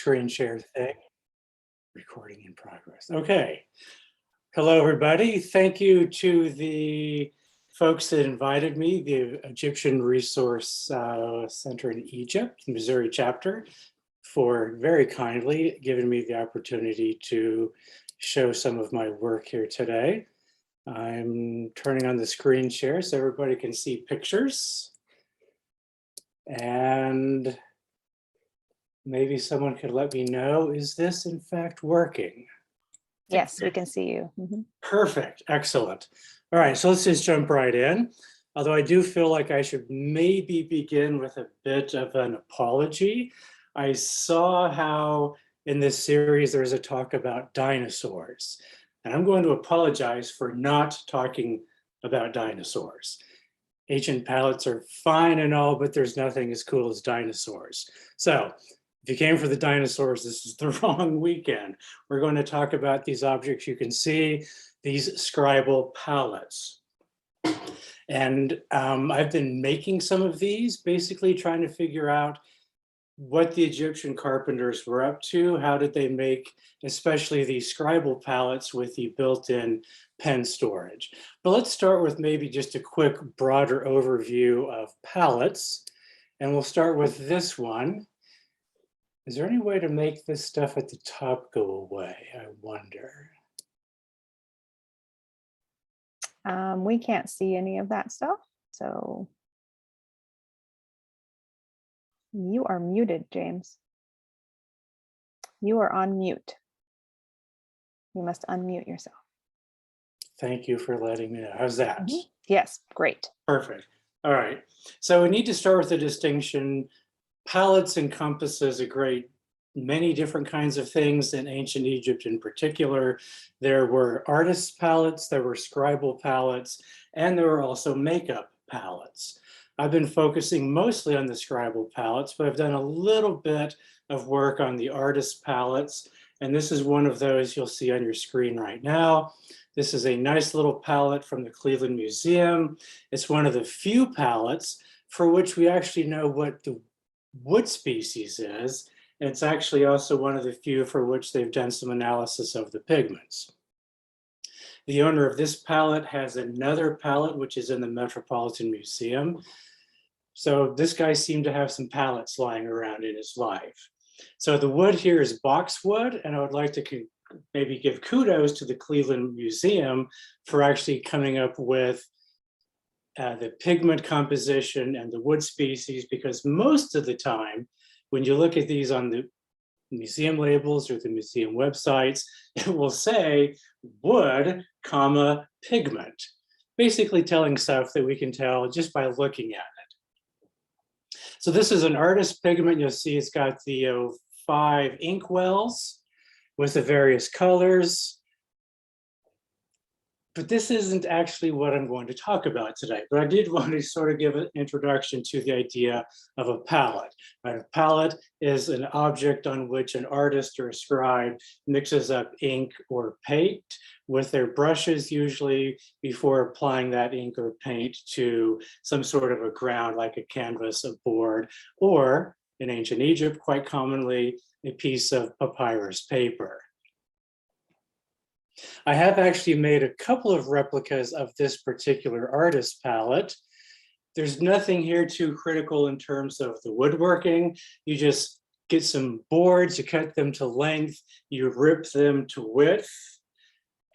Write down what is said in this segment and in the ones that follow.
screen share thing. Recording in progress. Okay. Hello, everybody. Thank you to the folks that invited me, the Egyptian Resource Center in Egypt, Missouri chapter, for very kindly giving me the opportunity to show some of my work here today. I'm turning on the screen share so everybody can see pictures. And maybe someone could let me know, is this in fact working? Yes, we can see you. Perfect, excellent. All right, so let's just jump right in. Although I do feel like I should maybe begin with a bit of an apology. I saw how in this series there's a talk about dinosaurs. And I'm going to apologize for not talking about dinosaurs. Ancient palettes are fine and all, but there's nothing as cool as dinosaurs. So if you came for the dinosaurs, this is the wrong weekend. We're going to talk about these objects you can see, these scribal palettes. And I've been making some of these, basically trying to figure out what the Egyptian carpenters were up to. How did they make, especially these scribal palettes with the built-in pen storage? But let's start with maybe just a quick broader overview of palettes. And we'll start with this one. Is there any way to make this stuff at the top go away? I wonder. We can't see any of that stuff, so you are muted, James. You are on mute. You must unmute yourself. Thank you for letting me know. How's that? Yes, great. Perfect. All right. So we need to start with the distinction. Palettes encompasses a great many different kinds of things in ancient Egypt in particular. There were artists' palettes, there were scribal palettes, and there were also makeup palettes. I've been focusing mostly on the scribal palettes, but I've done a little bit of work on the artist palettes. And this is one of those you'll see on your screen right now. This is a nice little palette from the Cleveland Museum. It's one of the few palettes for which we actually know what the wood species is. And it's actually also one of the few for which they've done some analysis of the pigments. The owner of this palette has another palette, which is in the Metropolitan Museum. So this guy seemed to have some palettes lying around in his life. So the wood here is boxwood, and I would like to maybe give kudos to the Cleveland Museum for actually coming up with the pigment composition and the wood species, because most of the time, when you look at these on the museum labels or the museum websites, it will say wood, comma, pigment, basically telling stuff that we can tell just by looking at it. So this is an artist pigment. You'll see it's got the 5 inkwells with the various colors. But this isn't actually what I'm going to talk about today. But I did want to sort of give an introduction to the idea of a palette. Right? A palette is an object on which an artist or a scribe mixes up ink or paint with their brushes, usually before applying that ink or paint to some sort of a ground like a canvas, a board, or in ancient Egypt, quite commonly, a piece of papyrus paper. I have actually made a couple of replicas of this particular artist palette. There's nothing here too critical in terms of the woodworking. You just get some boards, you cut them to length, you rip them to width,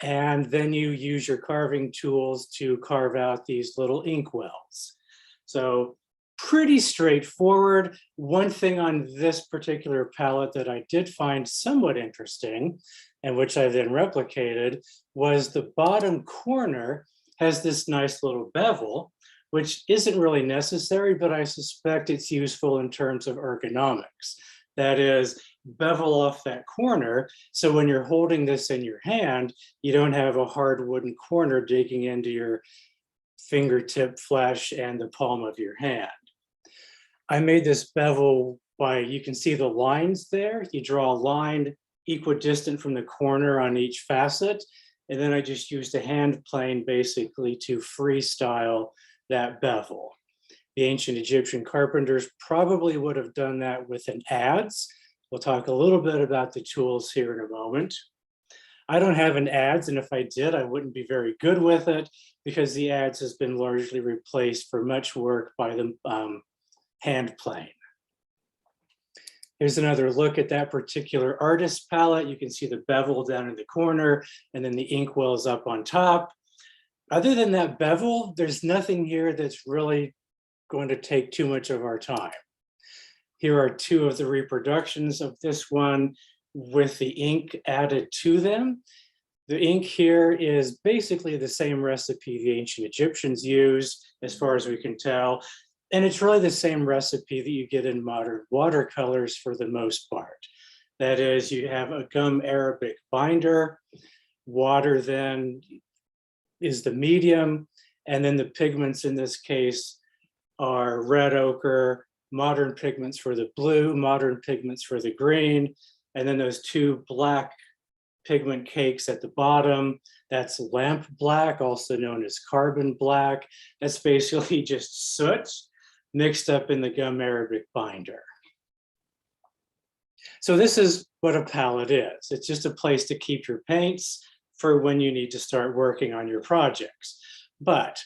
and then you use your carving tools to carve out these little inkwells. So pretty straightforward. One thing on this particular palette that I did find somewhat interesting, and which I then replicated, was the bottom corner has this nice little bevel, which isn't really necessary, but I suspect it's useful in terms of ergonomics. That is, bevel off that corner, so when you're holding this in your hand, you don't have a hard wooden corner digging into your fingertip flesh and the palm of your hand. I made this bevel by, you can see the lines there. You draw a line equidistant from the corner on each facet, and then I just used a hand plane basically to freestyle that bevel. The ancient Egyptian carpenters probably would have done that with an adze. We'll talk a little bit about the tools here in a moment. I don't have an ads, and if I did, I wouldn't be very good with it because the ads has been largely replaced for much work by the hand plane. Here's another look at that particular artist palette. You can see the bevel down in the corner and then the inkwells up on top. Other than that bevel, there's nothing here that's really going to take too much of our time. Here are two of the reproductions of this one with the ink added to them. The ink here is basically the same recipe the ancient Egyptians used, as far as we can tell. And it's really the same recipe that you get in modern watercolors for the most part. That is, you have a gum Arabic binder, water then is the medium, and then the pigments in this case are red ochre, modern pigments for the blue, modern pigments for the green, and then those two black pigment cakes at the bottom. That's lamp black, also known as carbon black. That's basically just soot mixed up in the gum Arabic binder. So this is what a palette is. It's just a place to keep your paints for when you need to start working on your projects. But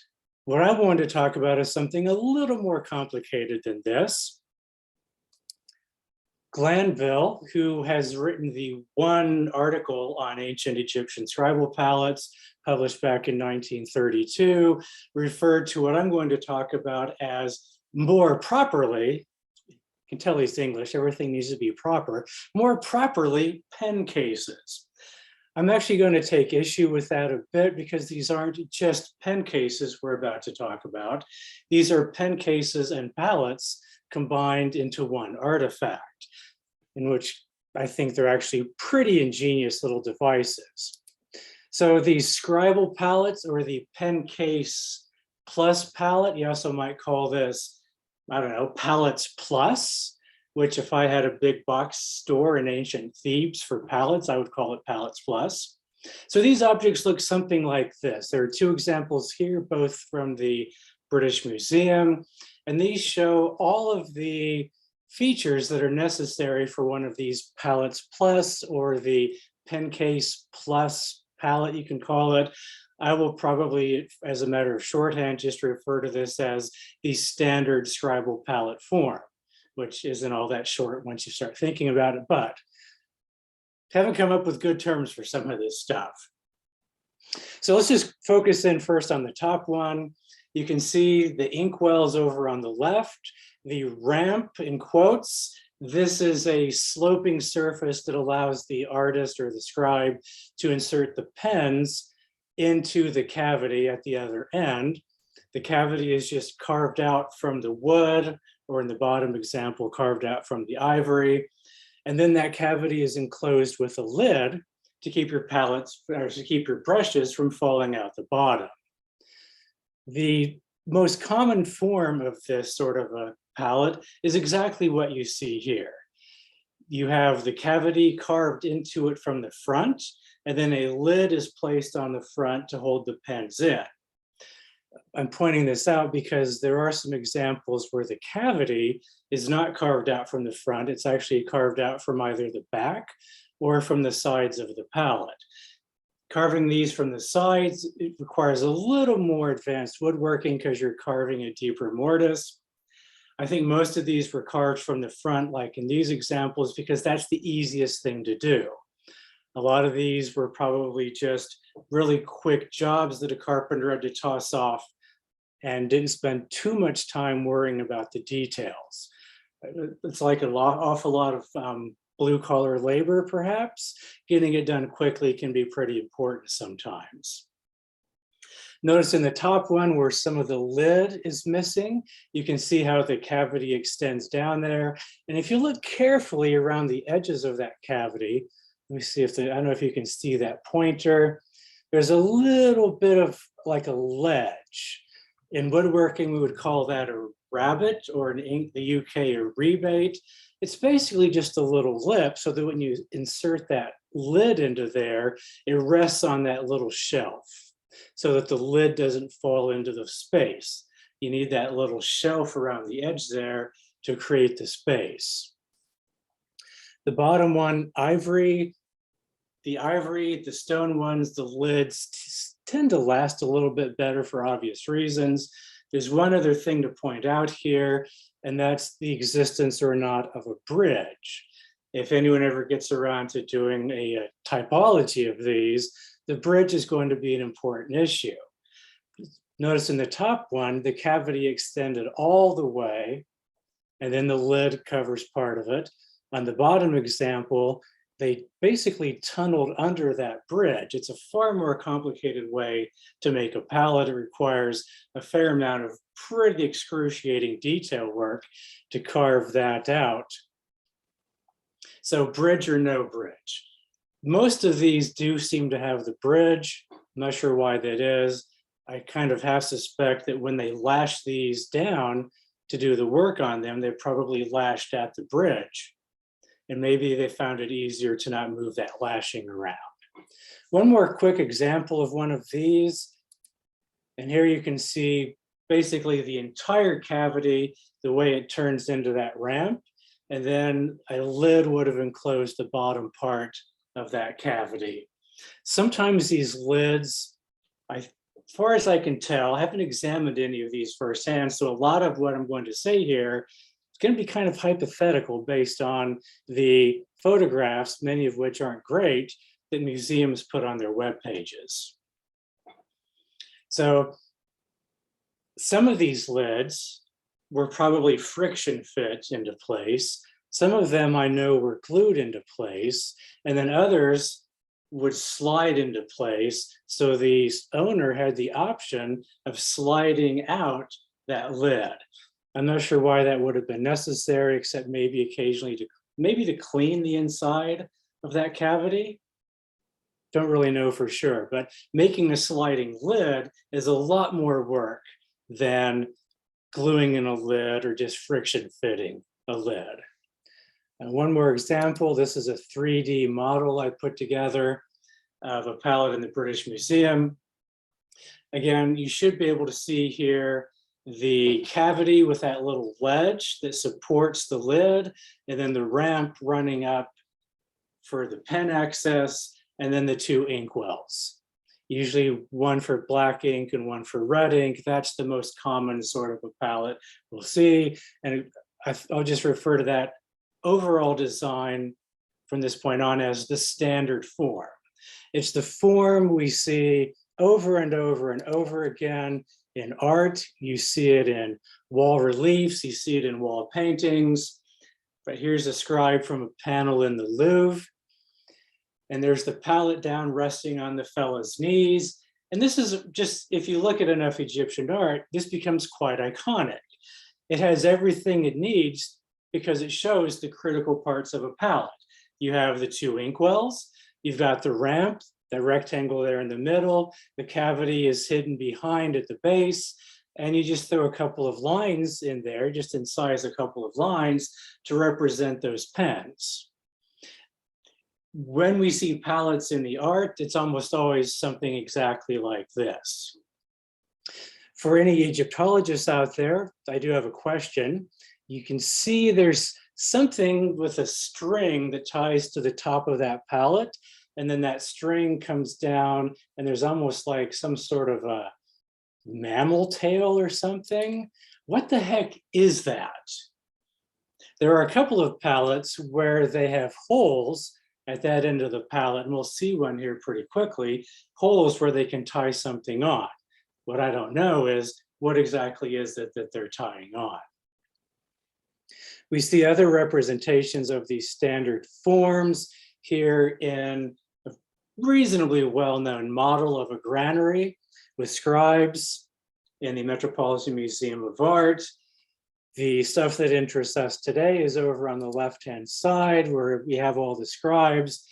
what I wanted to talk about is something a little more complicated than this. Glanville, who has written the one article on ancient Egyptian scribal palettes, published back in 1932, referred to what I'm going to talk about as more properly, you can tell he's English, everything needs to be proper, more properly pen cases. I'm actually going to take issue with that a bit because these aren't just pen cases we're about to talk about. These are pen cases and palettes combined into one artifact, in which I think they're actually pretty ingenious little devices. So these scribal palettes, or the pen case plus palette, you also might call this, I don't know, palettes plus, which if I had a big box store in ancient Thebes for palettes, I would call it palettes plus. So these objects look something like this. There are two examples here, both from the British Museum, and these show all of the features that are necessary for one of these palettes plus, or the pen case plus palette, you can call it. I will probably, as a matter of shorthand, just refer to this as the standard scribal palette form, which isn't all that short once you start thinking about it, but haven't come up with good terms for some of this stuff. So let's just focus in first on the top one. You can see the inkwells over on the left, the ramp in quotes. This is a sloping surface that allows the artist or the scribe to insert the pens into the cavity at the other end. The cavity is just carved out from the wood, or in the bottom example, carved out from the ivory. And then that cavity is enclosed with a lid to keep your palettes, or to keep your brushes from falling out the bottom. The most common form of this sort of a palette is exactly what you see here. You have the cavity carved into it from the front, and then a lid is placed on the front to hold the pens in. I'm pointing this out because there are some examples where the cavity is not carved out from the front. It's actually carved out from either the back or from the sides of the palette. Carving these from the sides, it requires a little more advanced woodworking because you're carving a deeper mortise. I think most of these were carved from the front, like in these examples, because that's the easiest thing to do. A lot of these were probably just really quick jobs that a carpenter had to toss off and didn't spend too much time worrying about the details. It's like awful lot of blue-collar labor, perhaps. Getting it done quickly can be pretty important sometimes. Notice in the top one where some of the lid is missing, you can see how the cavity extends down there. And if you look carefully around the edges of that cavity, let me see if I don't know if you can see that pointer. There's a little bit of like a ledge. In woodworking, we would call that a rabbet, or in the UK, a rebate. It's basically just a little lip so that when you insert that lid into there, it rests on that little shelf so that the lid doesn't fall into the space. You need that little shelf around the edge there to create the space. The bottom one, ivory. The ivory, the stone ones, the lids tend to last a little bit better for obvious reasons. There's one other thing to point out here, and that's the existence or not of a bridge. If anyone ever gets around to doing a typology of these, the bridge is going to be an important issue. Notice in the top one, the cavity extended all the way, and then the lid covers part of it. On the bottom example, they basically tunneled under that bridge. It's a far more complicated way to make a pallet. It requires a fair amount of pretty excruciating detail work to carve that out. So bridge or no bridge. Most of these do seem to have the bridge. I'm not sure why that is. I kind of half suspect that when they lash these down to do the work on them, they probably lashed at the bridge. And maybe they found it easier to not move that lashing around. One more quick example of one of these. And here you can see basically the entire cavity, the way it turns into that ramp. And then a lid would have enclosed the bottom part of that cavity. Sometimes these lids, as far as I can tell, I haven't examined any of these firsthand. So a lot of what I'm going to say here going to be kind of hypothetical based on the photographs, many of which aren't great, that museums put on their web pages. So some of these lids were probably friction fit into place. Some of them I know were glued into place, and then others would slide into place. So the owner had the option of sliding out that lid. I'm not sure why that would have been necessary, except maybe occasionally to clean the inside of that cavity. Don't really know for sure, but making a sliding lid is a lot more work than gluing in a lid or just friction fitting a lid. And one more example, this is a 3D model I put together of a pallet in the British Museum. Again, you should be able to see here the cavity with that little ledge that supports the lid, and then the ramp running up for the pen access, and then the two inkwells. Usually one for black ink and one for red ink. That's the most common sort of a palette we'll see. And I'll just refer to that overall design from this point on as the standard form. It's the form we see over and over and over again in art. You see it in wall reliefs, you see it in wall paintings. But here's a scribe from a panel in the Louvre. And there's the palette down resting on the fellow's knees. And this is just, if you look at enough Egyptian art, this becomes quite iconic. It has everything it needs because it shows the critical parts of a palette. You have the two inkwells, you've got the ramp, the rectangle there in the middle, the cavity is hidden behind at the base, and you just throw a couple of lines in there, just incise a couple of lines to represent those pens. When we see palettes in the art, it's almost always something exactly like this. For any Egyptologists out there, I do have a question. You can see there's something with a string that ties to the top of that palette, and then that string comes down, and there's almost like some sort of a mammal tail or something. What the heck is that? There are a couple of palettes where they have holes at that end of the palette, and we'll see one here pretty quickly, holes where they can tie something on. What I don't know is what exactly is it that they're tying on. We see other representations of these standard forms here in a reasonably well-known model of a granary with scribes in the Metropolitan Museum of Art. The stuff that interests us today is over on the left-hand side where we have all the scribes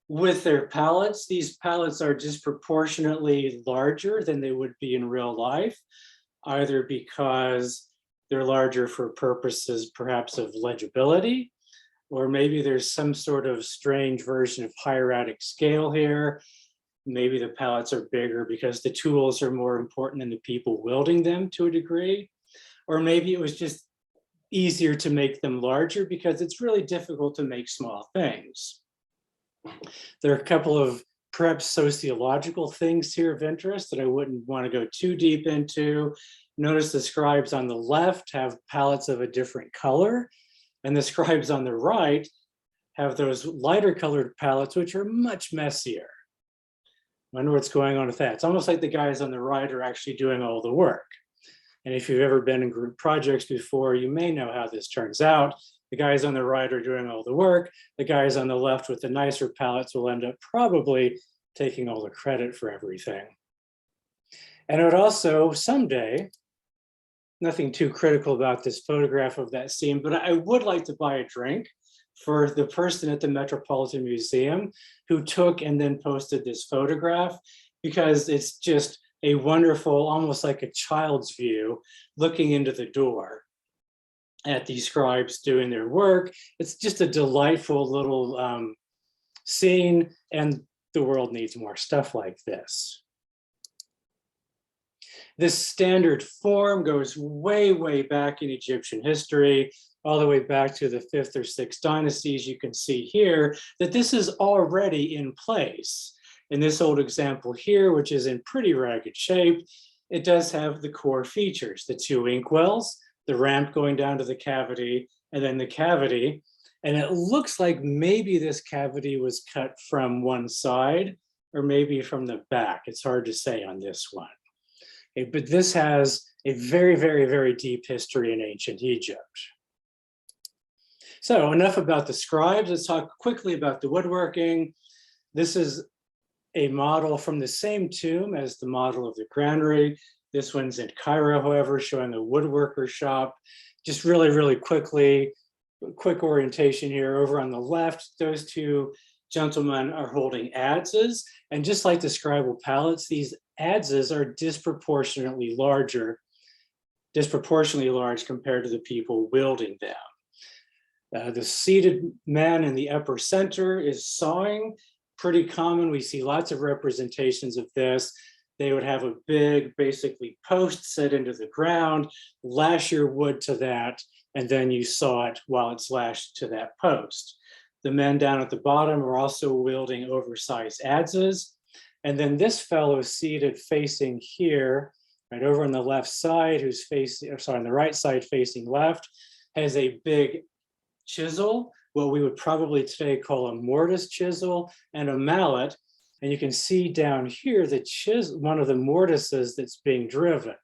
with their palettes. These palettes are disproportionately larger than they would be in real life, either because they're larger for purposes perhaps of legibility, or maybe there's some sort of strange version of hieratic scale here. Maybe the palettes are bigger because the tools are more important than the people wielding them to a degree. Or maybe it was just easier to make them larger because it's really difficult to make small things. There are a couple of perhaps sociological things here of interest that I wouldn't want to go too deep into. Notice the scribes on the left have palettes of a different color, and the scribes on the right have those lighter colored palettes, which are much messier. I wonder what's going on with that. It's almost like the guys on the right are actually doing all the work. And if you've ever been in group projects before, you may know how this turns out. The guys on the right are doing all the work. The guys on the left with the nicer palettes will end up probably taking all the credit for everything. And it would also someday, nothing too critical about this photograph of that scene, but I would like to buy a drink for the person at the Metropolitan Museum who took and then posted this photograph, because it's just a wonderful, almost like a child's view, looking into the door at these scribes doing their work. It's just a delightful little scene, and the world needs more stuff like this. This standard form goes way, way back in Egyptian history, all the way back to the 5th or 6th dynasties. You can see here that this is already in place. In this old example here, which is in pretty ragged shape, it does have the core features, the 2 inkwells, the ramp going down to the cavity, and then the cavity. And it looks like maybe this cavity was cut from one side or maybe from the back. It's hard to say on this one. Okay, but this has a very, very, very deep history in ancient Egypt. So enough about the scribes. Let's talk quickly about the woodworking. This is a model from the same tomb as the model of the granary. This one's in Cairo, however, showing a woodworker shop. Just really, really quickly, quick orientation here. Over on the left, those two gentlemen are holding adzes. And just like the scribal palettes, these adzes are disproportionately large compared to the people wielding them. The seated man in the upper center is sawing. Pretty common. We see lots of representations of this. They would have a big, basically, post set into the ground, lash your wood to that, and then you saw it while it's lashed to that post. The men down at the bottom are also wielding oversized adzes. And then this fellow seated facing here, right over on the left side, who's facing, sorry, on the right side facing left, has a big chisel, what we would probably today call a mortise chisel, and a mallet. And you can see down here the chisel, one of the mortises that's being driven.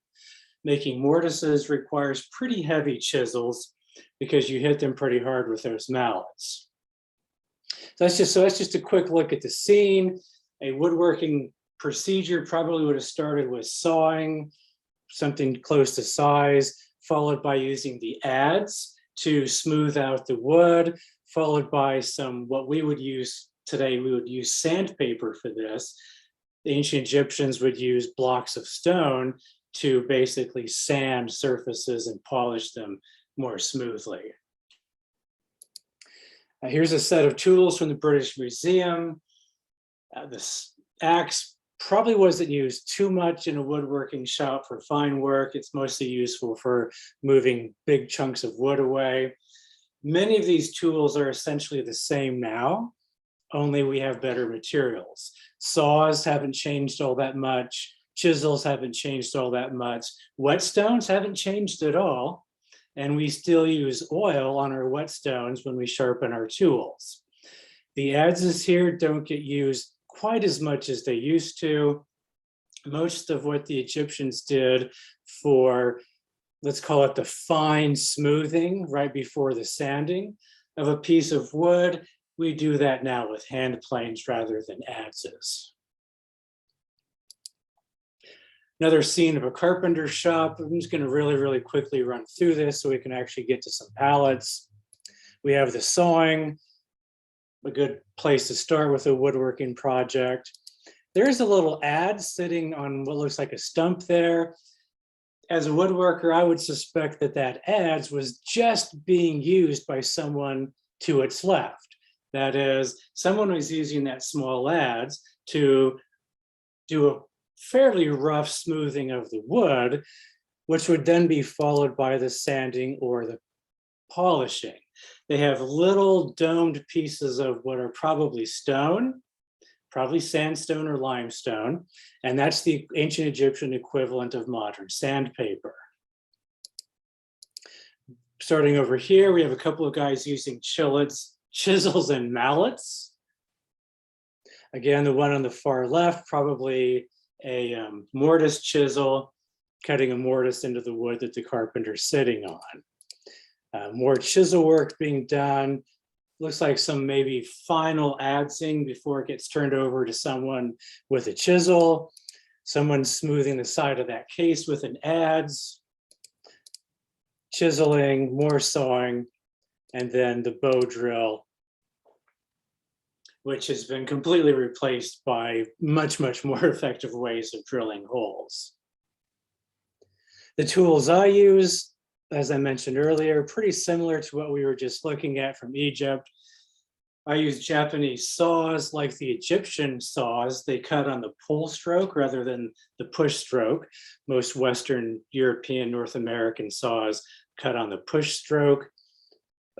Making mortises requires pretty heavy chisels because you hit them pretty hard with those mallets. So that's just a quick look at the scene. A woodworking procedure probably would have started with sawing, something close to size, followed by using the adze to smooth out the wood, followed by some, what we would use today, we would use sandpaper for this. The ancient Egyptians would use blocks of stone to basically sand surfaces and polish them more smoothly. Here's a set of tools from the British Museum. This axe probably wasn't used too much in a woodworking shop for fine work. It's mostly useful for moving big chunks of wood away. Many of these tools are essentially the same now, only we have better materials. Saws haven't changed all that much. Chisels haven't changed all that much. Whetstones haven't changed at all. And we still use oil on our whetstones when we sharpen our tools. The adzes here don't get used quite as much as they used to. Most of what the Egyptians did for, let's call it the fine smoothing right before the sanding of a piece of wood, we do that now with hand planes rather than adzes. Another scene of a carpenter shop. I'm just going to really, really quickly run through this so we can actually get to some palettes. We have the sawing, a good place to start with a woodworking project. There's a little adze sitting on what looks like a stump there. As a woodworker, I would suspect that that adze was just being used by someone to its left. That is, someone was using that small adze to do a fairly rough smoothing of the wood, which would then be followed by the sanding or the polishing. They have little domed pieces of what are probably stone, probably sandstone or limestone, and that's the ancient Egyptian equivalent of modern sandpaper. Starting over here, we have a couple of guys using chisels and mallets. Again, the one on the far left, probably a mortise chisel, cutting a mortise into the wood that the carpenter's sitting on. More chisel work being done. Looks like some maybe final adzing before it gets turned over to someone with a chisel. Someone smoothing the side of that case with an adze. Chiseling, more sawing, and then the bow drill, which has been completely replaced by much, much more effective ways of drilling holes. The tools I use, as I mentioned earlier, pretty similar to what we were just looking at from Egypt. I use Japanese saws like the Egyptian saws. They cut on the pull stroke rather than the push stroke. Most Western European, North American saws cut on the push stroke.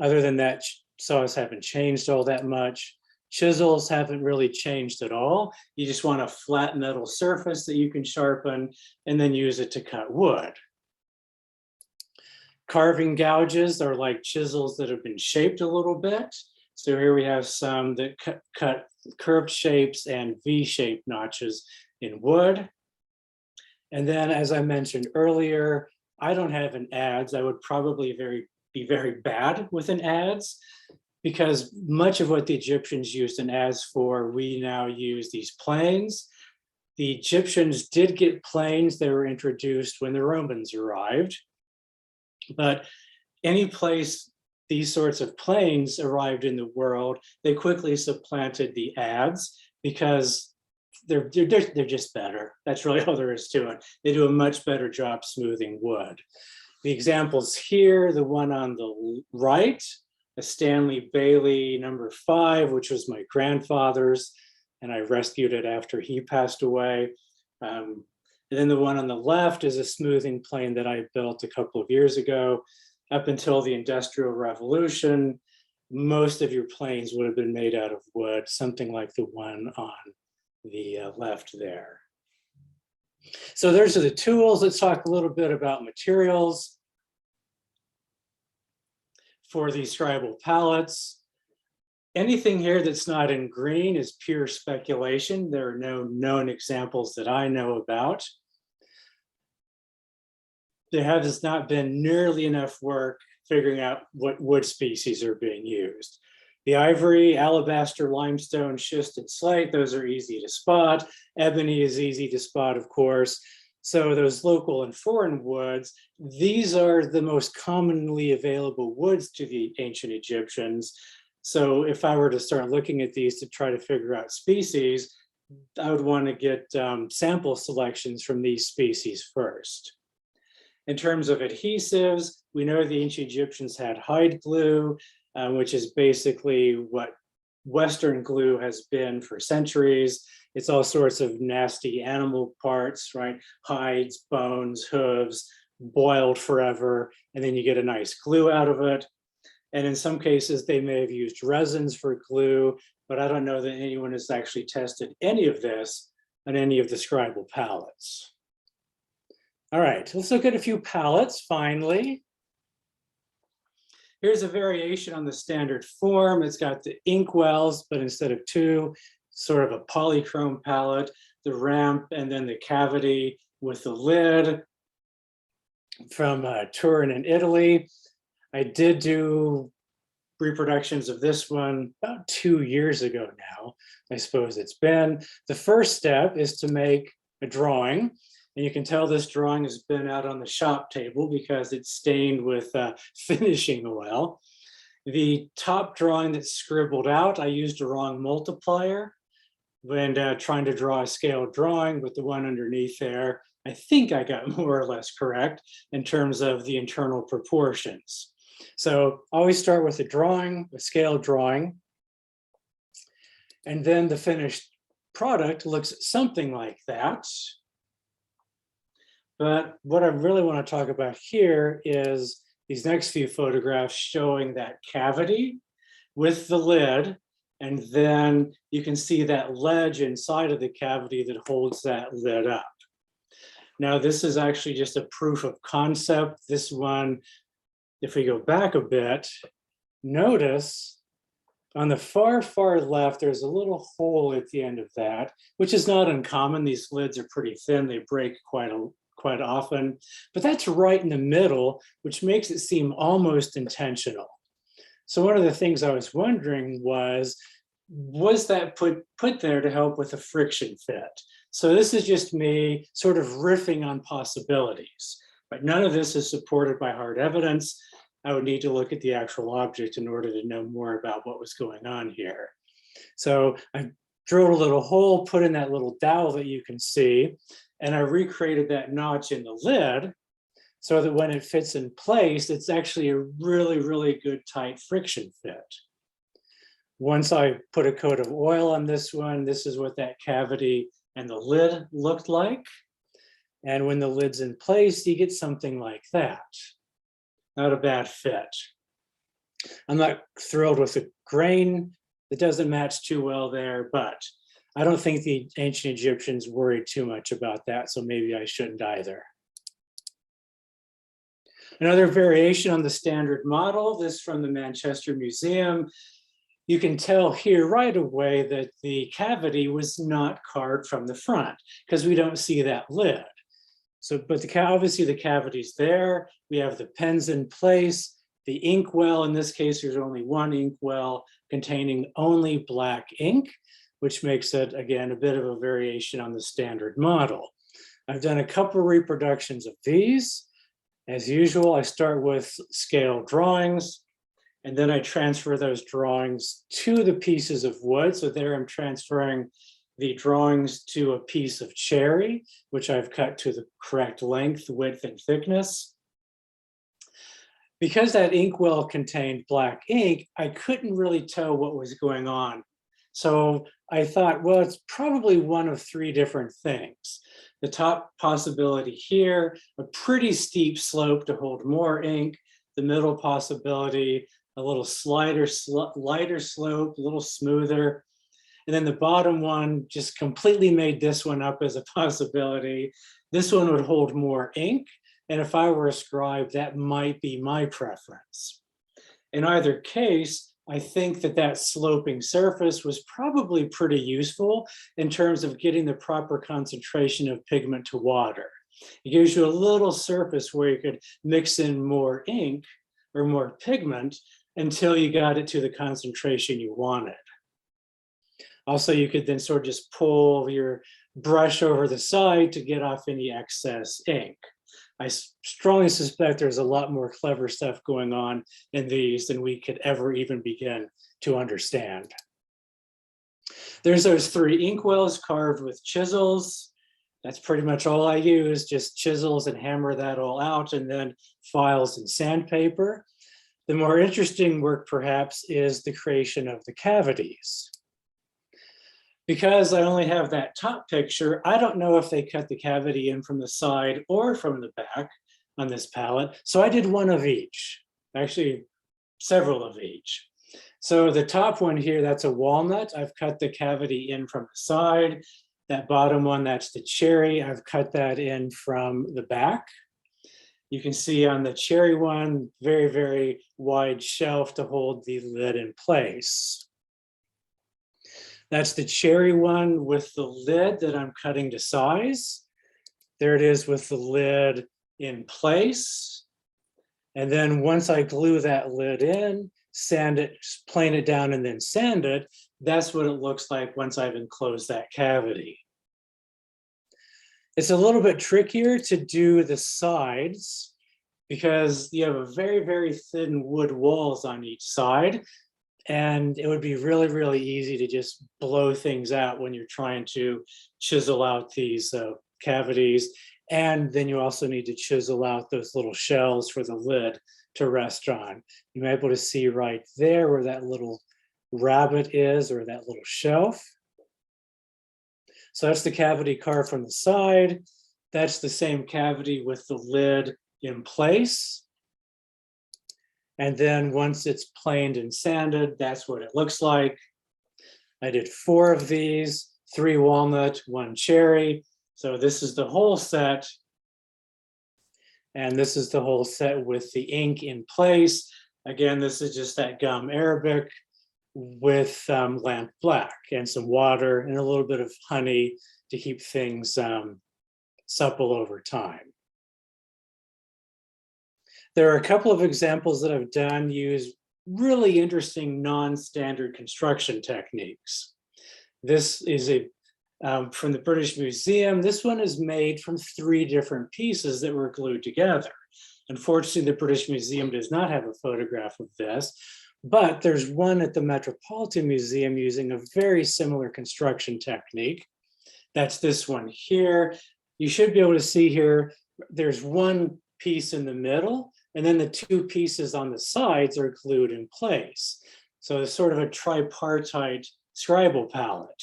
Other than that, saws haven't changed all that much. Chisels haven't really changed at all. You just want a flat metal surface that you can sharpen and then use it to cut wood. Carving gouges are like chisels that have been shaped a little bit. So here we have some that cut curved shapes and V-shaped notches in wood. And then, as I mentioned earlier, I don't have an adze. I would probably be very bad with an adze, because much of what the Egyptians used an adze for, we now use these planes. The Egyptians did get planes. They were introduced when the Romans arrived. But any place these sorts of planes arrived in the world, they quickly supplanted the adze because they're just better. That's really all there is to it. They do a much better job smoothing wood. The examples here, the one on the right, a Stanley Bailey number 5, which was my grandfather's, and I rescued it after he passed away. And then the one on the left is a smoothing plane that I built a couple of years ago. Up until the Industrial Revolution, most of your planes would have been made out of wood, something like the one on the left there. So those are the tools. Let's talk a little bit about materials. For these scribal palettes, anything here that's not in green is pure speculation. There are no known examples that I know about. There has not been nearly enough work figuring out what wood species are being used. The ivory, alabaster, limestone, schist, and slate, those are easy to spot. Ebony is easy to spot, of course. So those local and foreign woods, these are the most commonly available woods to the ancient Egyptians. So if I were to start looking at these to try to figure out species, I would want to get sample selections from these species first. In terms of adhesives, we know the ancient Egyptians had hide glue, which is basically what Western glue has been for centuries. It's all sorts of nasty animal parts, right? Hides, bones, hooves, boiled forever, and then you get a nice glue out of it. And in some cases, they may have used resins for glue, but I don't know that anyone has actually tested any of this on any of the scribal palettes. All right, let's look at a few palettes finally. Here's a variation on the standard form. It's got the inkwells, but instead of 2, sort of a polychrome palette, the ramp, and then the cavity with the lid from Turin in Italy. I did do reproductions of this one about 2 years ago now, I suppose it's been. The first step is to make a drawing. And you can tell this drawing has been out on the shop table because it's stained with finishing oil. The top drawing that's scribbled out, I used a wrong multiplier when trying to draw a scale drawing, but the one underneath there, I think I got more or less correct in terms of the internal proportions. So always start with a drawing, a scale drawing, and then the finished product looks something like that. But what I really want to talk about here is these next few photographs showing that cavity with the lid, and then you can see that ledge inside of the cavity that holds that lid up. Now, this is actually just a proof of concept. This one, if we go back a bit, notice on the far, far left, there's a little hole at the end of that, which is not uncommon. These lids are pretty thin. They break quite often, but that's right in the middle, which makes it seem almost intentional. So one of the things I was wondering was that put there to help with a friction fit? So this is just me sort of riffing on possibilities, but none of this is supported by hard evidence. I would need to look at the actual object in order to know more about what was going on here. So I drilled a little hole, put in that little dowel that you can see, and I recreated that notch in the lid so that when it fits in place, it's actually a really, really good tight friction fit. Once I put a coat of oil on this one, this is what that cavity and the lid looked like. And when the lid's in place, you get something like that. Not a bad fit. I'm not thrilled with the grain. It doesn't match too well there, but I don't think the ancient Egyptians worried too much about that, so maybe I shouldn't either. Another variation on the standard model, this from the Manchester Museum. You can tell here right away that the cavity was not carved from the front because we don't see that lid. So, but obviously the cavity's there. We have the pens in place. The inkwell, in this case, there's only one inkwell containing only black ink, which makes it, again, a bit of a variation on the standard model. I've done a couple reproductions of these. As usual, I start with scale drawings, and then I transfer those drawings to the pieces of wood. So there I'm transferring the drawings to a piece of cherry, which I've cut to the correct length, width, and thickness. Because that inkwell contained black ink, I couldn't really tell what was going on. So I thought, well, it's probably one of three different things. The top possibility here, a pretty steep slope to hold more ink. The middle possibility, a little lighter slope, a little smoother. And then the bottom one just completely made this one up as a possibility. This one would hold more ink. And if I were a scribe, that might be my preference. In either case, I think that sloping surface was probably pretty useful in terms of getting the proper concentration of pigment to water. It gives you a little surface where you could mix in more ink or more pigment until you got it to the concentration you wanted. Also, you could then sort of just pull your brush over the side to get off any excess ink. I strongly suspect there's a lot more clever stuff going on in these than we could ever even begin to understand. There's those three inkwells carved with chisels. That's pretty much all I use, just chisels and hammer that all out, and then files and sandpaper. The more interesting work, perhaps, is the creation of the cavities. Because I only have that top picture, I don't know if they cut the cavity in from the side or from the back on this palette. So I did one of each, actually several of each. So the top one here, that's a walnut. I've cut the cavity in from the side. That bottom one, that's the cherry. I've cut that in from the back. You can see on the cherry one, very, very wide shelf to hold the lid in place. That's the cherry one with the lid that I'm cutting to size. There it is with the lid in place. And then once I glue that lid in, sand it, plane it down, and then sand it, that's what it looks like once I've enclosed that cavity. It's a little bit trickier to do the sides because you have a very, very thin wood walls on each side. And it would be really, really easy to just blow things out when you're trying to chisel out these cavities. And then you also need to chisel out those little shells for the lid to rest on. You're able to see right there where that little rabbet is, or that little shelf. So that's the cavity carved from the side. That's the same cavity with the lid in place. And then once it's planed and sanded, that's what it looks like. I did 4 of these, 3 walnut, 1 cherry. So this is the whole set. And this is the whole set with the ink in place. Again, this is just that gum Arabic with lamp black and some water and a little bit of honey to keep things supple over time. There are a couple of examples that I've done use really interesting non-standard construction techniques. This is from the British Museum. This one is made from 3 different pieces that were glued together. Unfortunately, the British Museum does not have a photograph of this, but there's one at the Metropolitan Museum using a very similar construction technique. That's this one here. You should be able to see here, there's one piece in the middle, and then the 2 pieces on the sides are glued in place. So it's sort of a tripartite scribal palette.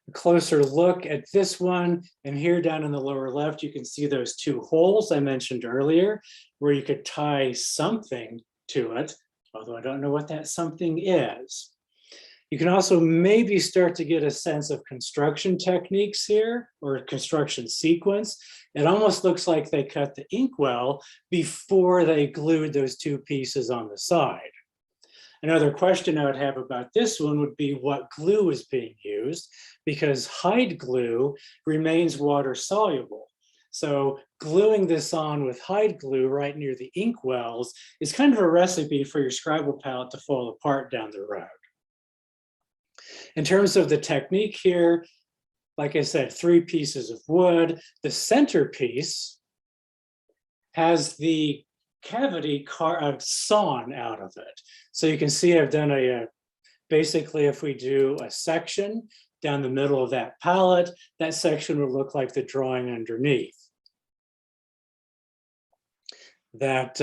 A closer look at this one, and here down in the lower left, you can see those 2 holes I mentioned earlier, where you could tie something to it, although I don't know what that something is. You can also maybe start to get a sense of construction techniques here, or construction sequence. It almost looks like they cut the inkwell before they glued those 2 pieces on the side. Another question I would have about this one would be what glue is being used, because hide glue remains water soluble. So gluing this on with hide glue right near the inkwells is kind of a recipe for your scribal palette to fall apart down the road. In terms of the technique here, like I said, 3 pieces of wood. The centerpiece has the cavity sawn out of it. So you can see I've done basically if we do a section down the middle of that palette, that section would look like the drawing underneath. That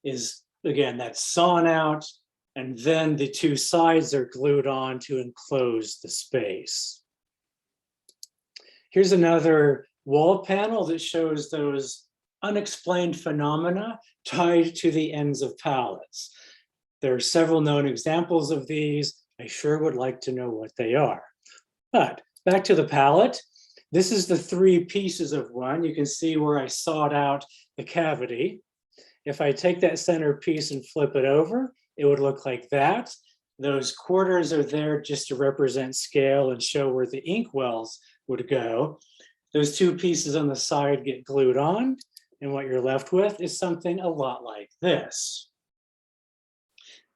is, again, that's sawn out, and then the 2 sides are glued on to enclose the space. Here's another wall panel that shows those unexplained phenomena tied to the ends of palettes. There are several known examples of these. I sure would like to know what they are. But back to the palette. This is the 3 pieces of one. You can see where I sawed out the cavity. If I take that center piece and flip it over, it would look like that. Those quarters are there just to represent scale and show where the inkwells would go. Those 2 pieces on the side get glued on, and what you're left with is something a lot like this.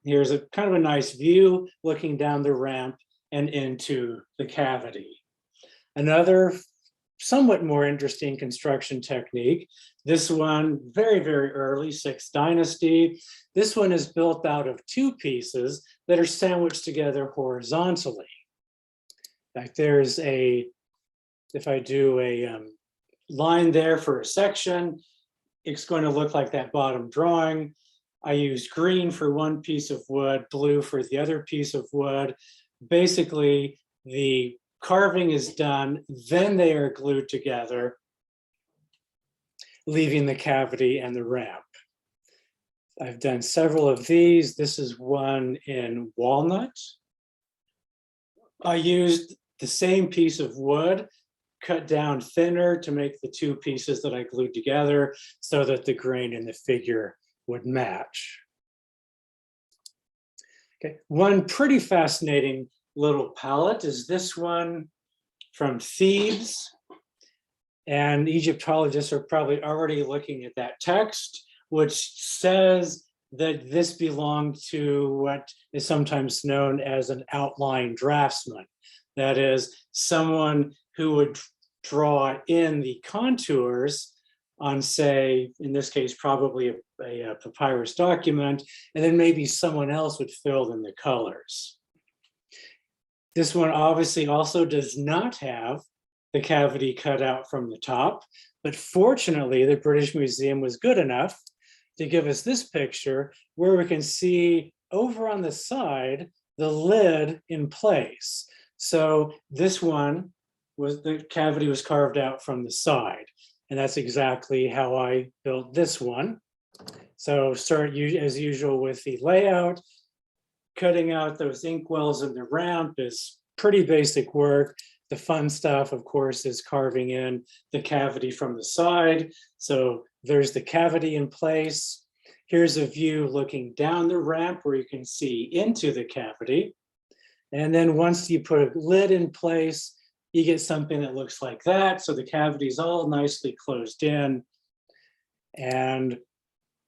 Here's a kind of a nice view looking down the ramp and into the cavity. Another somewhat more interesting construction technique. This one, very, very early, 6th dynasty. This one is built out of 2 pieces that are sandwiched together horizontally. Like there's if I do a line there for a section, it's going to look like that bottom drawing. I used green for one piece of wood, blue for the other piece of wood. Basically, the carving is done, then they are glued together, leaving the cavity and the ramp. I've done several of these. This is one in walnut. I used the same piece of wood, cut down thinner to make the 2 pieces that I glued together so that the grain in the figure would match. Okay, one pretty fascinating little palette is this one from Thebes. And Egyptologists are probably already looking at that text, which says that this belonged to what is sometimes known as an outline draftsman. That is, someone who would draw in the contours on, say, in this case, probably a papyrus document, and then maybe someone else would fill in the colors. This one obviously also does not have the cavity cut out from the top, but fortunately, the British Museum was good enough to give us this picture where we can see over on the side, the lid in place. So this one was, the cavity was carved out from the side. And that's exactly how I built this one. So start as usual with the layout. Cutting out those inkwells in the ramp is pretty basic work. The fun stuff, of course, is carving in the cavity from the side. So there's the cavity in place. Here's a view looking down the ramp where you can see into the cavity. And then once you put a lid in place, you get something that looks like that. So the cavity is all nicely closed in. And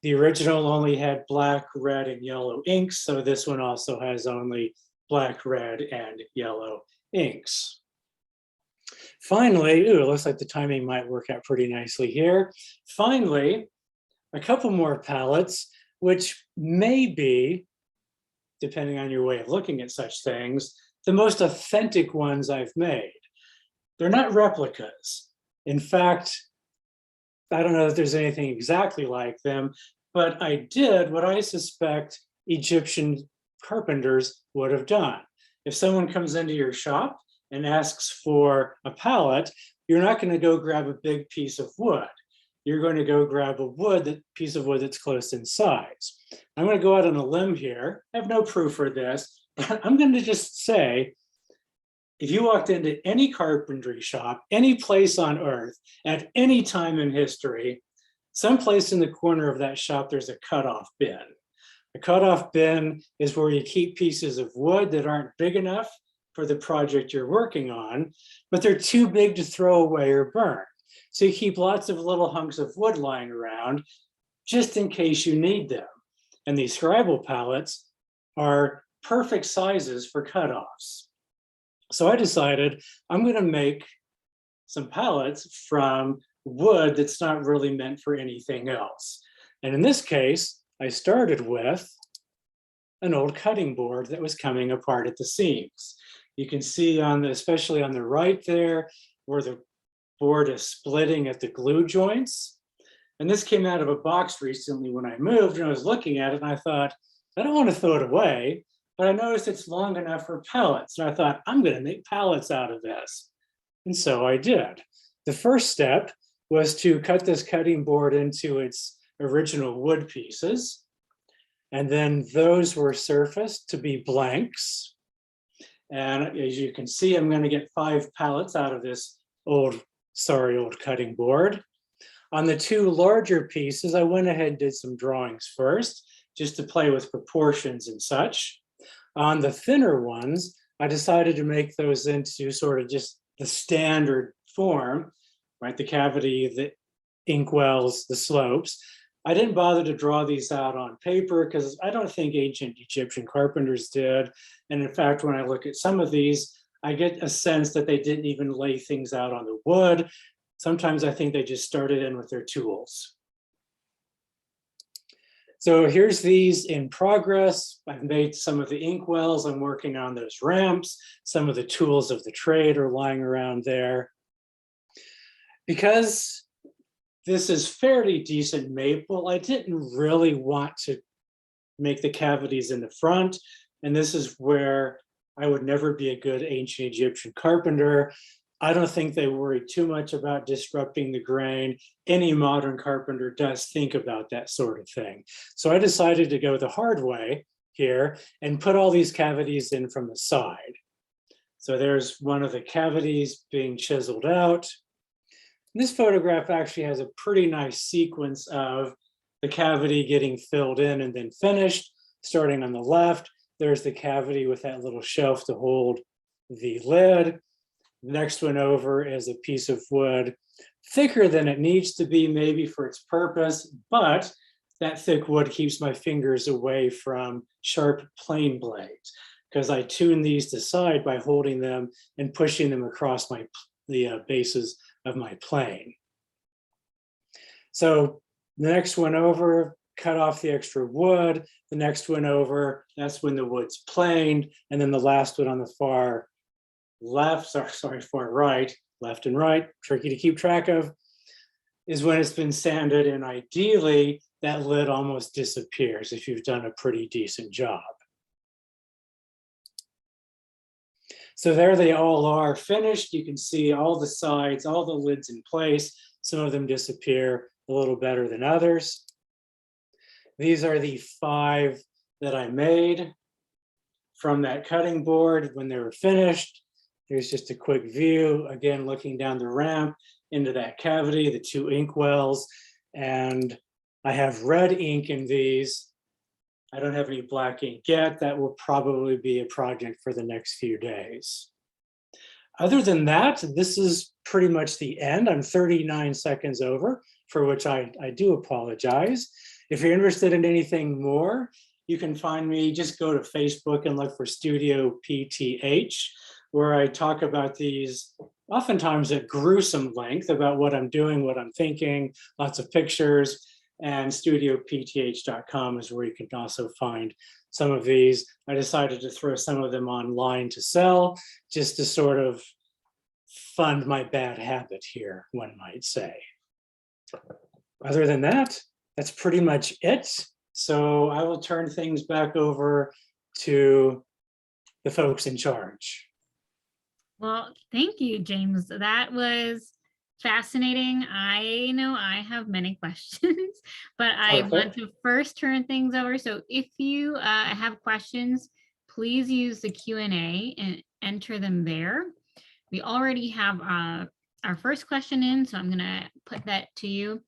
the original only had black, red, and yellow inks. So this one also has only black, red, and yellow inks. Finally, ooh, it looks like the timing might work out pretty nicely here. Finally, a couple more palettes, which may be, depending on your way of looking at such things, the most authentic ones I've made. They're not replicas. In fact, I don't know if there's anything exactly like them, but I did what I suspect Egyptian carpenters would have done. If someone comes into your shop and asks for a pallet, you're not going to go grab a big piece of wood. You're going to go grab a piece of wood that's close in size. I'm going to go out on a limb here. I have no proof for this, but I'm going to just say, if you walked into any carpentry shop, any place on earth, at any time in history, someplace in the corner of that shop, there's a cutoff bin. A cutoff bin is where you keep pieces of wood that aren't big enough for the project you're working on, but they're too big to throw away or burn. So you keep lots of little hunks of wood lying around just in case you need them. And these Scribal pallets are perfect sizes for cutoffs. So I decided I'm going to make some pallets from wood that's not really meant for anything else. And in this case, I started with an old cutting board that was coming apart at the seams. You can see especially on the right there, where the board is splitting at the glue joints. And this came out of a box recently when I moved, and I was looking at it and I thought, I don't want to throw it away, but I noticed it's long enough for pallets. And I thought, I'm going to make pallets out of this. And so I did. The first step was to cut this cutting board into its original wood pieces. And then those were surfaced to be blanks. And as you can see, I'm going to get 5 pallets out of this old cutting board. On the 2 larger pieces, I went ahead and did some drawings first, just to play with proportions and such. On the thinner ones, I decided to make those into sort of just the standard form, right? The cavity, the inkwells, the slopes. I didn't bother to draw these out on paper because I don't think ancient Egyptian carpenters did. And in fact, when I look at some of these, I get a sense that they didn't even lay things out on the wood. Sometimes I think they just started in with their tools. So here's these in progress. I've made some of the inkwells. I'm working on those ramps. Some of the tools of the trade are lying around there. Because this is fairly decent maple, I didn't really want to make the cavities in the front. And this is where I would never be a good ancient Egyptian carpenter. I don't think they worry too much about disrupting the grain. Any modern carpenter does think about that sort of thing. So I decided to go the hard way here and put all these cavities in from the side. So there's one of the cavities being chiseled out. This photograph actually has a pretty nice sequence of the cavity getting filled in and then finished. Starting on the left, there's the cavity with that little shelf to hold the lid. Next one over is a piece of wood, thicker than it needs to be maybe for its purpose, but that thick wood keeps my fingers away from sharp plane blades because I tune these to side by holding them and pushing them across the bases of my plane. So the next one over, cut off the extra wood. The next one over, that's when the wood's planed. And then the last one on the far left, far right, left and right, tricky to keep track of, is when it's been sanded, and ideally that lid almost disappears if you've done a pretty decent job. So there they all are finished. You can see all the sides, all the lids in place. Some of them disappear a little better than others. These are the 5 that I made from that cutting board when they were finished. Here's just a quick view, again, looking down the ramp into that cavity, the 2 inkwells, and I have red ink in these. I don't have any black ink yet. That will probably be a project for the next few days. Other than that, this is pretty much the end. I'm 39 seconds over, for which I do apologize. If you're interested in anything more, you can find me, just go to Facebook and look for Studio PTH, where I talk about these oftentimes at gruesome length about what I'm doing, what I'm thinking, lots of pictures. And studiopth.com is where you can also find some of these. I decided to throw some of them online to sell, just to sort of fund my bad habit here, one might say. Other than that, that's pretty much it. So I will turn things back over to the folks in charge. Well, thank you, James. That was fascinating. I know I have many questions, but I want to first turn things over. So if you have questions, please use the Q&A and enter them there. We already have our first question in, so I'm going to put that to you.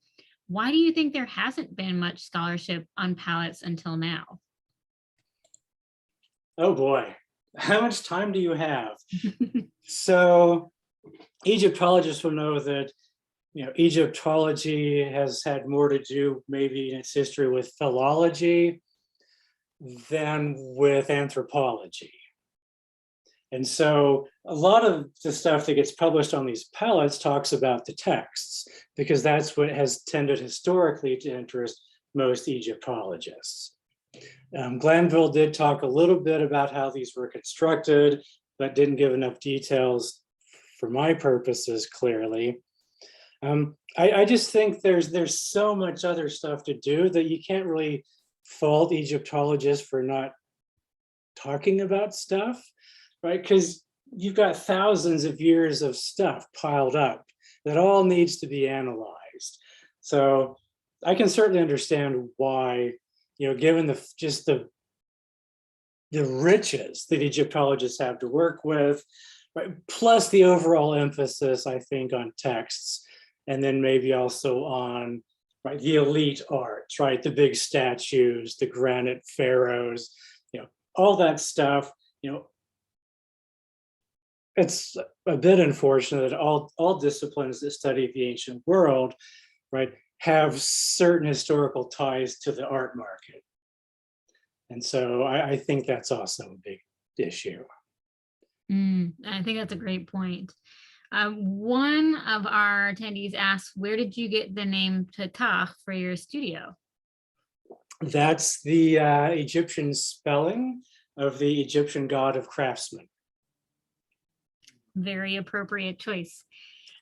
Why do you think there hasn't been much scholarship on palettes until now? Oh boy, how much time do you have? So Egyptologists will know that, Egyptology has had more to do maybe in its history with philology than with anthropology. And so a lot of the stuff that gets published on these palettes talks about the texts, because that's what has tended historically to interest most Egyptologists. Glanville did talk a little bit about how these were constructed, but didn't give enough details for my purposes, clearly. I just think there's so much other stuff to do that you can't really fault Egyptologists for not talking about stuff, right? Because you've got thousands of years of stuff piled up that all needs to be analyzed. So I can certainly understand why, given the riches that Egyptologists have to work with, right? Plus the overall emphasis, I think, on texts, and then maybe also on, right, the elite arts, right? The big statues, the granite pharaohs, all that stuff, it's a bit unfortunate that all disciplines that study the ancient world, right, have certain historical ties to the art market. And so I think that's also a big issue. I think that's a great point. One of our attendees asked, where did you get the name Ptah for your studio? That's the Egyptian spelling of the Egyptian god of craftsmen. Very appropriate choice.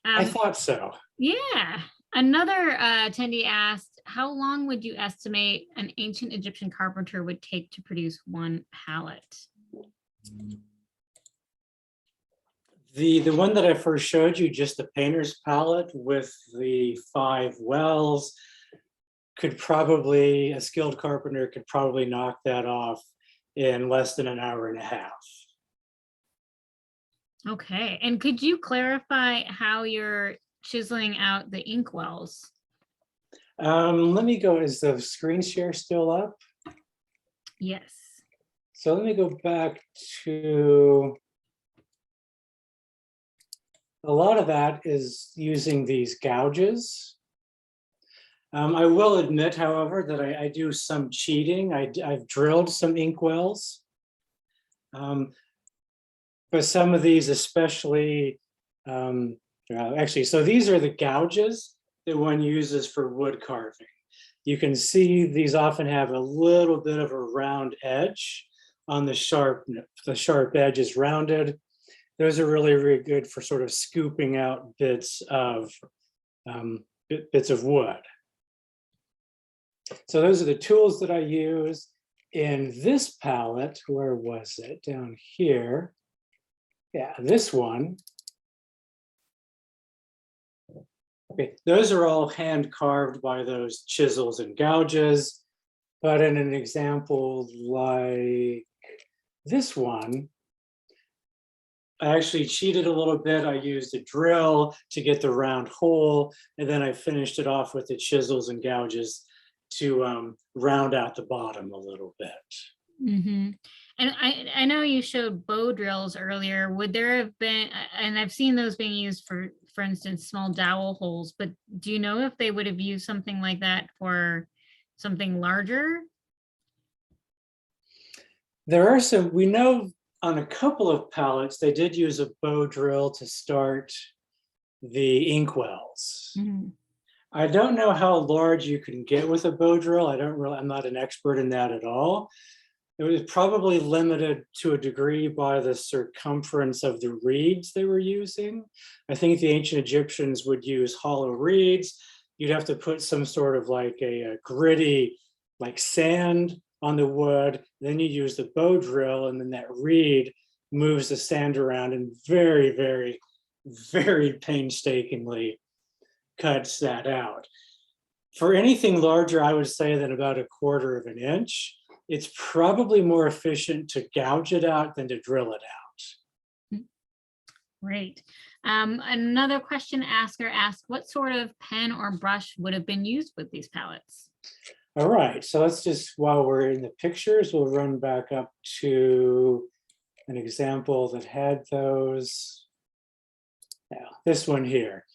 I thought so. Yeah. Another attendee asked, how long would you estimate an ancient Egyptian carpenter would take to produce one palette? The one that I first showed you, just the painter's palette with the 5 wells, a skilled carpenter could probably knock that off in less than an hour and a half. Okay, and could you clarify how you're chiseling out the inkwells? Let me go, is the screen share still up? Yes. So let me go back to, a lot of that is using these gouges. I will admit, however, that I do some cheating. I've drilled some inkwells. But some of these, especially, actually, so these are the gouges that one uses for wood carving. You can see these often have a little bit of a round edge on the sharp edge is rounded. Those are really, really good for sort of scooping out bits of wood. So those are the tools that I use. In this palette, where was it? Down here. Yeah, this one. Okay, those are all hand carved by those chisels and gouges. But in an example like this one, I actually cheated a little bit. I used a drill to get the round hole, and then I finished it off with the chisels and gouges to round out the bottom a little bit. Mm-hmm. And I know you showed bow drills earlier. Would there have been, and I've seen those being used for instance, small dowel holes, but do you know if they would have used something like that for something larger? There are some, we know on a couple of pallets, they did use a bow drill to start the inkwells. Mm-hmm. I don't know how large you can get with a bow drill. I'm not an expert in that at all. It was probably limited to a degree by the circumference of the reeds they were using. I think the ancient Egyptians would use hollow reeds. You'd have to put some sort of like a gritty, like sand on the wood. Then you use the bow drill, and then that reed moves the sand around and very, very, very painstakingly cuts that out. For anything larger, I would say than about 1/4 of an inch, it's probably more efficient to gouge it out than to drill it out. Great. Another question asker asked, what sort of pen or brush would have been used with these palettes? All right, so let's just, while we're in the pictures, we'll run back up to an example that had those. Yeah, this one here.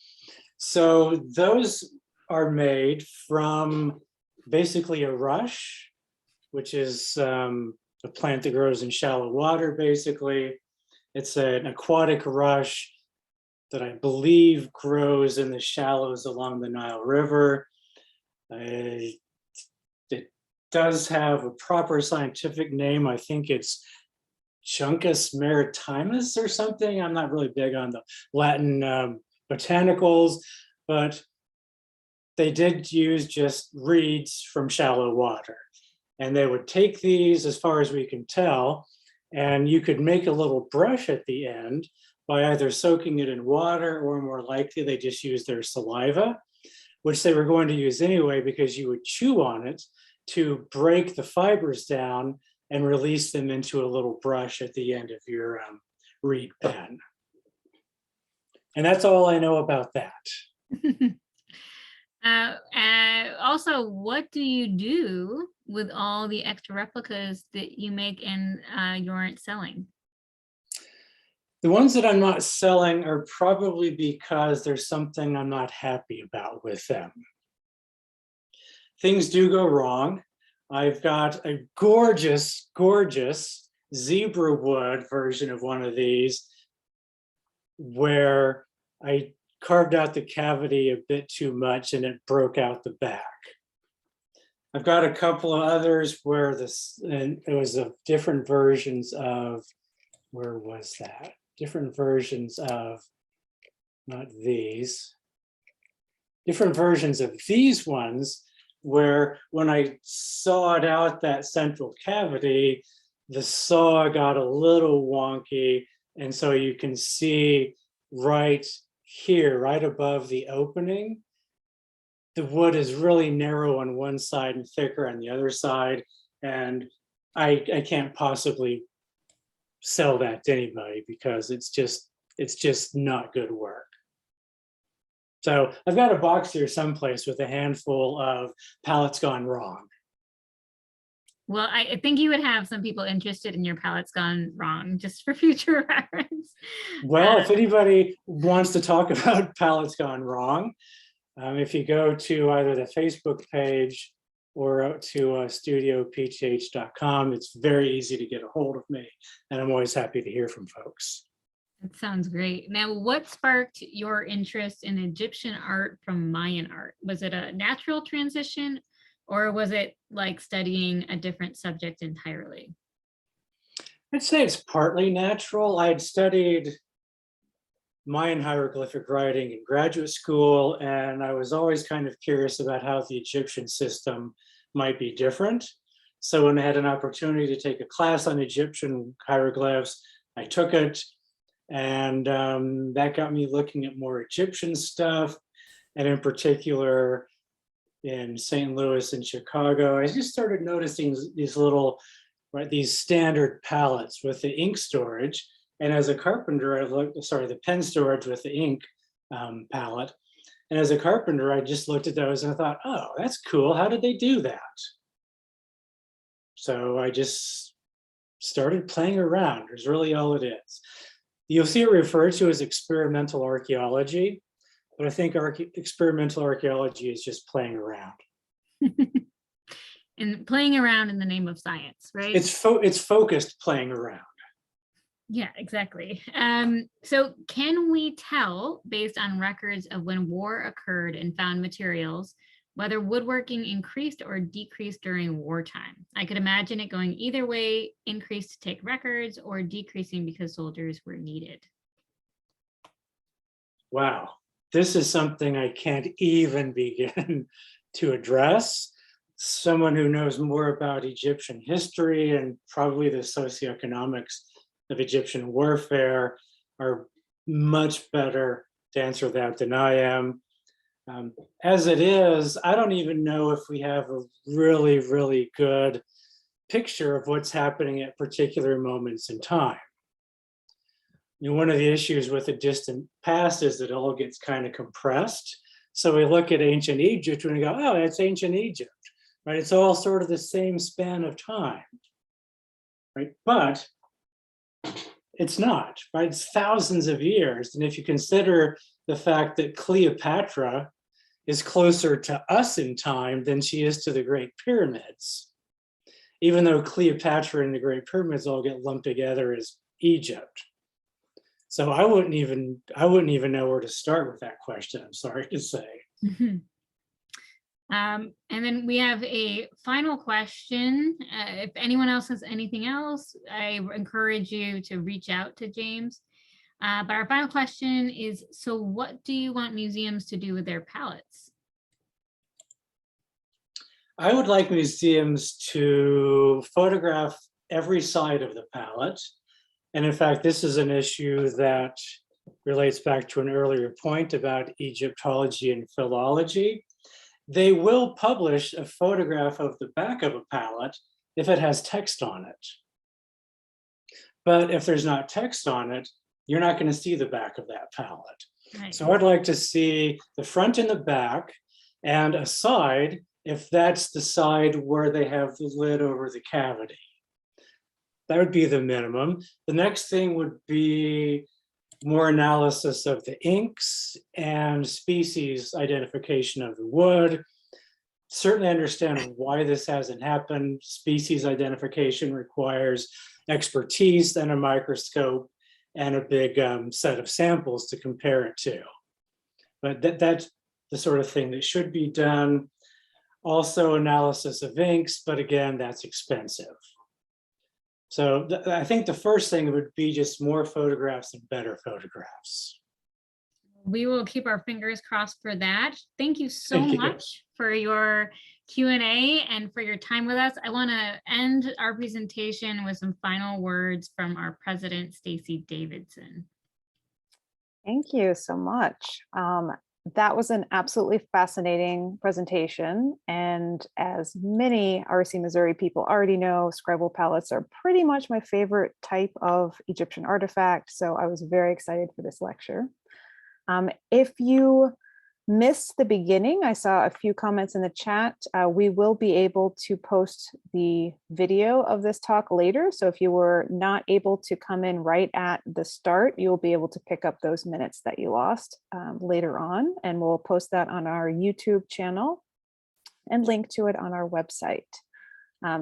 So those are made from basically a rush, which is a plant that grows in shallow water, basically. It's an aquatic rush that I believe grows in the shallows along the Nile River. It does have a proper scientific name. I think it's Juncus maritimus or something. I'm not really big on the Latin botanicals, but they did use just reeds from shallow water. And they would take these, as far as we can tell, and you could make a little brush at the end by either soaking it in water, or more likely they just used their saliva, which they were going to use anyway because you would chew on it to break the fibers down and release them into a little brush at the end of your reed pen. And that's all I know about that. Also, what do you do with all the extra replicas that you make and you aren't selling? The ones that I'm not selling are probably because there's something I'm not happy about with them. Things do go wrong. I've got a gorgeous, gorgeous zebra wood version of one of these where I carved out the cavity a bit too much and it broke out the back. I've got a couple of others where and it was of different versions of, where was that? Different versions of, not these, different versions of these ones, where when I sawed out that central cavity, the saw got a little wonky. And so you can see right here, right above the opening, the wood is really narrow on one side and thicker on the other side. And I can't possibly sell that to anybody because it's just not good work. So I've got a box here someplace with a handful of pallets gone wrong. Well, I think you would have some people interested in your palettes gone wrong, just for future reference. Well, if anybody wants to talk about pallets gone wrong, if you go to either the Facebook page or to studiopth.com, it's very easy to get a hold of me, and I'm always happy to hear from folks. That sounds great. Now, what sparked your interest in Egyptian art from Mayan art? Was it a natural transition, or was it like studying a different subject entirely? I'd say it's partly natural. I had studied Mayan hieroglyphic writing in graduate school, and I was always kind of curious about how the Egyptian system might be different. So when I had an opportunity to take a class on Egyptian hieroglyphs, I took it, and that got me looking at more Egyptian stuff, and in particular, in St. Louis and Chicago, I just started noticing these little, right, these standard palettes with the ink storage. And as a carpenter, I looked, sorry, the pen storage with the ink palette. And as a carpenter, I just looked at those and I thought, oh, that's cool. How did they do that? So I just started playing around. Is really all it is. You'll see it referred to as experimental archaeology, but I think experimental archaeology is just playing around. And playing around in the name of science, right? It's focused playing around. Yeah, exactly. So can we tell, based on records of when war occurred and found materials, whether woodworking increased or decreased during wartime? I could imagine it going either way, increased to take records or decreasing because soldiers were needed. Wow, this is something I can't even begin to address. Someone who knows more about Egyptian history and probably the socioeconomics of Egyptian warfare are much better to answer that than I am. As it is, I don't even know if we have a really, really good picture of what's happening at particular moments in time. You know, one of the issues with the distant past is that it all gets kind of compressed. So we look at ancient Egypt and we go, oh, that's ancient Egypt, right? It's all sort of the same span of time, right? But it's not, right? It's thousands of years. And if you consider the fact that Cleopatra is closer to us in time than she is to the Great Pyramids, even though Cleopatra and the Great Pyramids all get lumped together as Egypt. So I wouldn't even know where to start with that question, I'm sorry to say. And then we have a final question. If anyone else has anything else, I encourage you to reach out to James. But our final question is, so what do you want museums to do with their palettes? I would like museums to photograph every side of the palette. And in fact, this is an issue that relates back to an earlier point about Egyptology and philology. They will publish a photograph of the back of a palette if it has text on it. But if there's not text on it, you're not going to see the back of that palette. Right. So I'd like to see the front and the back and a side, if that's the side where they have the lid over the cavity. That would be the minimum. The next thing would be more analysis of the inks and species identification of the wood. Certainly understand why this hasn't happened. Species identification requires expertise and a microscope and a big set of samples to compare it to. But that's the sort of thing that should be done. Also analysis of inks, but again, that's expensive. So I think the first thing would be just more photographs and better photographs. We will keep our fingers crossed for that. Thank you so much for your Q&A and for your time with us. I want to end our presentation with some final words from our president, Stacey Davidson. Thank you so much. That was an absolutely fascinating presentation. And as many RC Missouri people already know, Scribal palettes are pretty much my favorite type of Egyptian artifact. So I was very excited for this lecture. If you missed the beginning, I saw a few comments in the chat. We will be able to post the video of this talk later. So if you were not able to come in right at the start, you'll be able to pick up those minutes that you lost later on, and we'll post that on our YouTube channel and link to it on our website.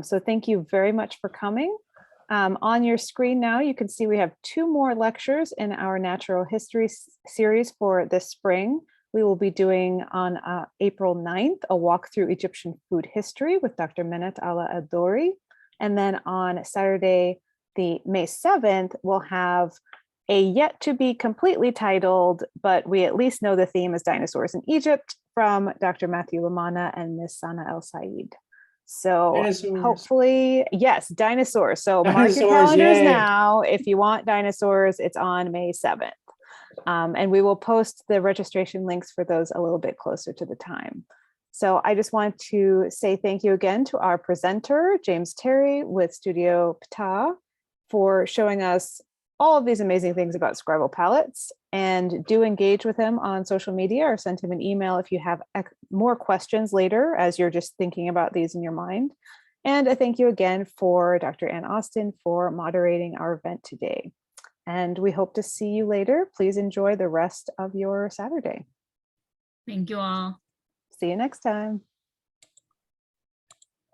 So thank you very much for coming. On your screen now, you can see we have 2 more lectures in our natural history series for this spring. We will be doing on April 9th, a walk through Egyptian food history with Dr. Menet Ala Adori. And then on Saturday, the May 7th, we'll have a yet to be completely titled, but we at least know the theme is dinosaurs in Egypt, from Dr. Matthew Lamana and Ms. Sana El Said. So Dinosaurs. Hopefully, yes, dinosaurs. So mark your calendars now. If you want dinosaurs, it's on May 7th. And we will post the registration links for those a little bit closer to the time. So I just want to say thank you again to our presenter, James Terry with Studio Ptah, for showing us all of these amazing things about Scribal palettes. And do engage with him on social media or send him an email if you have more questions later as you're just thinking about these in your mind. And I thank you again for Dr. Ann Austin for moderating our event today. And we hope to see you later. Please enjoy the rest of your Saturday. Thank you all. See you next time.